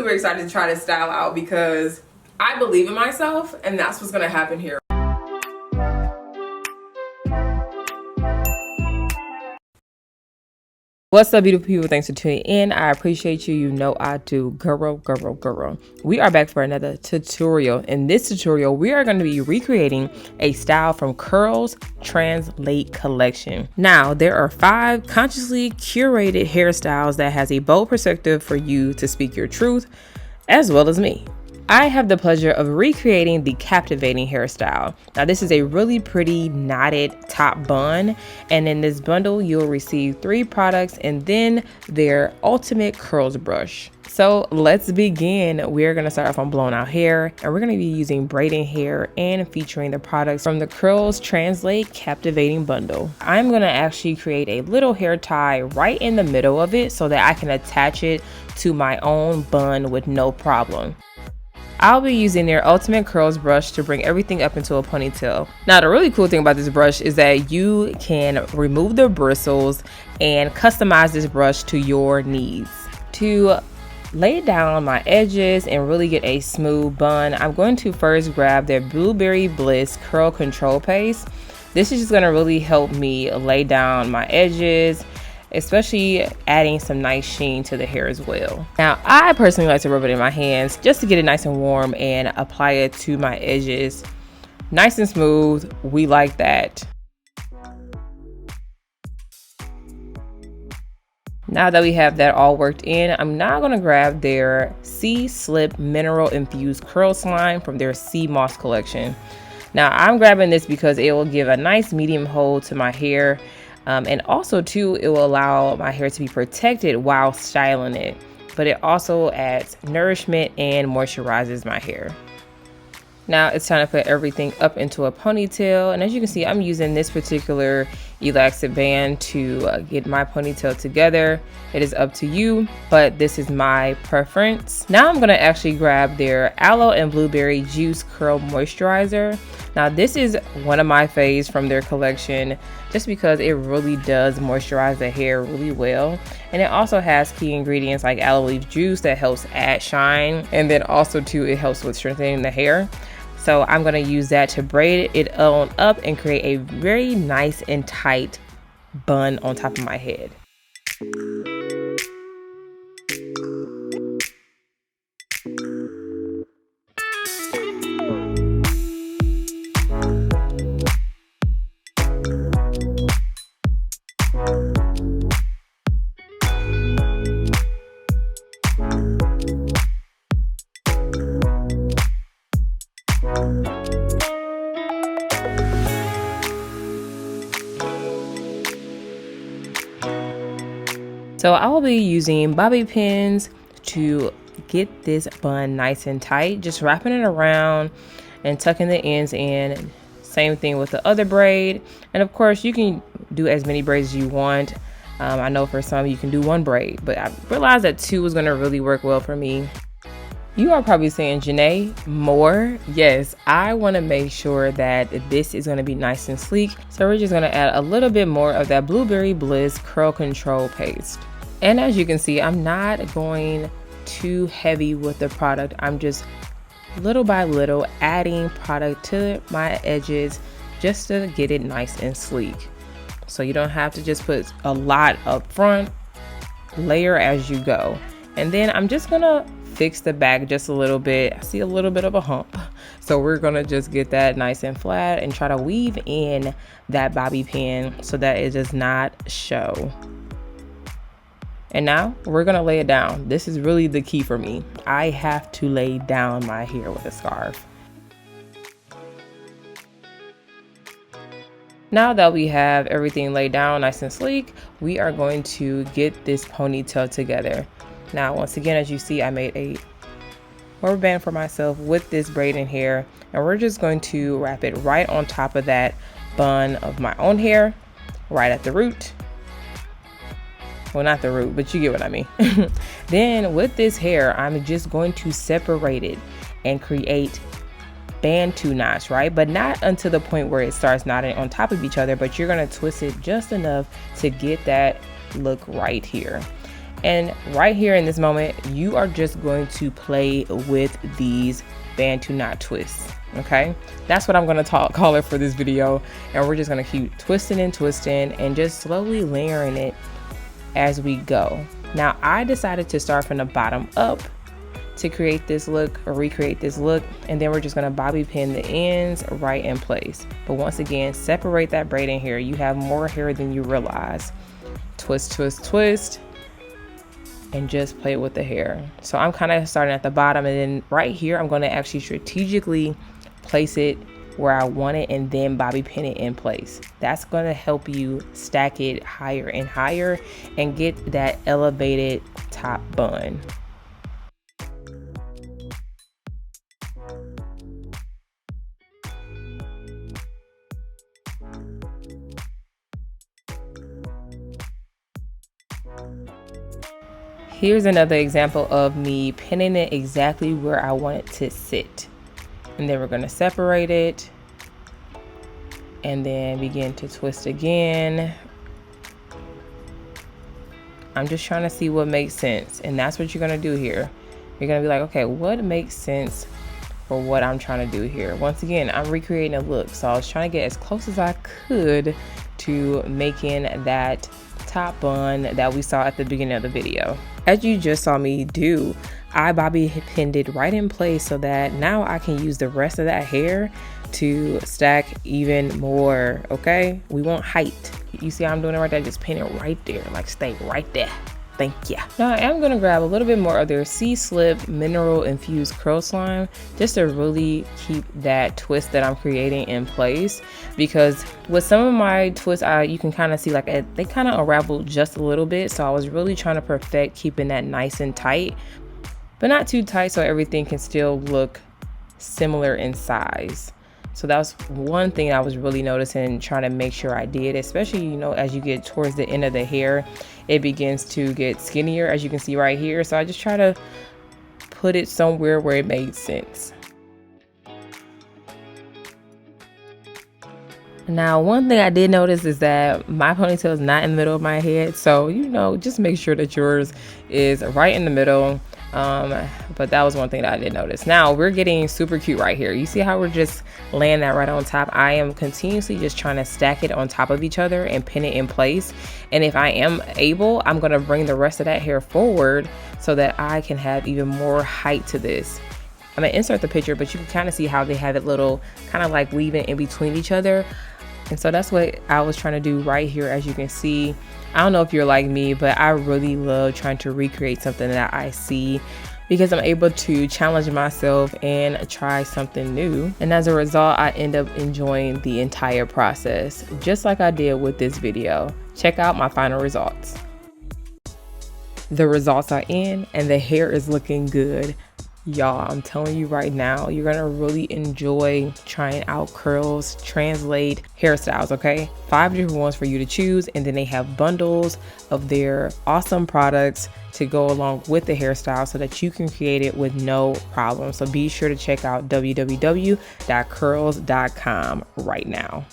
super excited to try this style out because I believe in myself, and that's what's gonna happen here. What's up, beautiful people? Thanks for tuning in. I appreciate you. You know I do. Girl. We are back for another tutorial. In this tutorial, we are going to be recreating a style from Curls Translate collection. Now, there are 5 consciously curated hairstyles that has a bold perspective for you to speak your truth, as well as me. I have the pleasure of recreating the captivating hairstyle. Now, this is a really pretty knotted top bun, and in this bundle you'll receive 3 products and then their ultimate curls brush. So let's begin. We're going to start off on blown out hair, and we're going to be using braiding hair and featuring the products from the Curls Translate Captivating Bundle. I'm going to actually create a little hair tie right in the middle of it so that I can attach it to my own bun with no problem. I'll be using their ultimate curls brush to bring everything up into a ponytail. Now, the really cool thing about this brush is that you can remove the bristles and customize this brush to your needs. To lay down my edges and really get a smooth bun, I'm going to first grab their Blueberry Bliss Curl Control Paste. This is just going to really help me lay down my edges, especially adding some nice sheen to the hair as well. Now, I personally like to rub it in my hands just to get it nice and warm and apply it to my edges. Nice and smooth, we like that. Now that we have that all worked in, I'm now going to grab their Sea Slip Mineral Infused Curl Slime from their Sea Moss collection. Now, I'm grabbing this because it will give a nice medium hold to my hair. And also too, it will allow my hair to be protected while styling it, but it also adds nourishment and moisturizes my hair. Now it's time to put everything up into a ponytail, and as you can see, I'm using this particular elastic band to get my ponytail together. It is up to you, but this is my preference. Now I'm going to actually grab their Aloe and Blueberry Juice Curl Moisturizer. Now this is one of my faves from their collection just because it really does moisturize the hair really well, and it also has key ingredients like aloe leaf juice that helps add shine, and then also too it helps with strengthening the hair. So I'm going to use that to braid it on up and create a very nice and tight bun on top of my head. So I will be using bobby pins to get this bun nice and tight, just wrapping it around and tucking the ends in. Same thing with the other braid, and of course you can do as many braids as you want. I know for some you can do 1 braid, but I realized that 2 is going to really work well for me. You are probably saying, Janae, more? Yes, I want to make sure that this is going to be nice and sleek, so we're just going to add a little bit more of that Blueberry Bliss Curl Control Paste. And as you can see, I'm not going too heavy with the product. I'm just little by little adding product to my edges just to get it nice and sleek. So you don't have to just put a lot up front, layer as you go. And then I'm just gonna fix the back just a little bit. I see a little bit of a hump, so we're gonna just get that nice and flat and try to weave in that bobby pin so that it does not show. And now we're gonna lay it down. This is really the key for me. I have to lay down my hair with a scarf. Now that we have everything laid down nice and sleek, we are going to get this ponytail together. Now, once again, as you see, I made a rubber band for myself with this braiding hair, and we're just going to wrap it right on top of that bun of my own hair, right at the root. Well, not the root, but you get what I mean. Then with this hair, I'm just going to separate it and create bantu knots, right? But not until the point where it starts knotting on top of each other, but you're going to twist it just enough to get that look right here. And right here in this moment, you are just going to play with these bantu knot twists. Okay, that's what I'm going to call it for this video. And we're just going to keep twisting and twisting and just slowly layering it as we go. Now I decided to start from the bottom up to create this look or recreate this look, and then we're just going to bobby pin the ends right in place. But once again, separate that braid in here. You have more hair than you realize. Twist, twist, twist, and just play with the hair. So I'm kind of starting at the bottom, and then right here I'm going to actually strategically place it where I want it and then bobby pin it in place. That's going to help you stack it higher and higher and get that elevated top bun. Here's another example of me pinning it exactly where I want it to sit. And then we're going to separate it and then begin to twist again. I'm just trying to see what makes sense. And that's what you're going to do here. You're going to be like, okay, what makes sense for what I'm trying to do here? Once again, I'm recreating a look. So I was trying to get as close as I could to making that top bun that we saw at the beginning of the video. As you just saw me do, I bobby pinned it right in place so that now I can use the rest of that hair to stack even more. Okay, we want height. You see how I'm doing it right there? Just pin it right there, like stay right there. Thank you. Now I am going to grab a little bit more of their Sea Slip mineral infused curl slime just to really keep that twist that I'm creating in place, because with some of my twists you can kind of see like they kind of unravel just a little bit. So I was really trying to perfect keeping that nice and tight, but not too tight so everything can still look similar in size. So that was one thing I was really noticing, trying to make sure I did, especially, you know, as you get towards the end of the hair, it begins to get skinnier, as you can see right here. So I just try to put it somewhere where it made sense. Now, one thing I did notice is that my ponytail is not in the middle of my head. So, you know, just make sure that yours is right in the middle. But that was one thing that I did notice. Now we're getting super cute right here. You see how we're just laying that right on top? I am continuously just trying to stack it on top of each other and pin it in place. And if I am able, I'm going to bring the rest of that hair forward so that I can have even more height to this. I'm going to insert the picture, but you can kind of see how they have it little kind of like weaving in between each other. And so that's what I was trying to do right here. As you can see, I don't know if you're like me, but I really love trying to recreate something that I see, because I'm able to challenge myself and try something new. And as a result, I end up enjoying the entire process, just like I did with this video. Check out my final results. The results are in and the hair is looking good. Y'all, I'm telling you right now, you're gonna really enjoy trying out curls, translate, hairstyles, okay? 5 different ones for you to choose, and then they have bundles of their awesome products to go along with the hairstyle so that you can create it with no problem. So be sure to check out www.curls.com right now.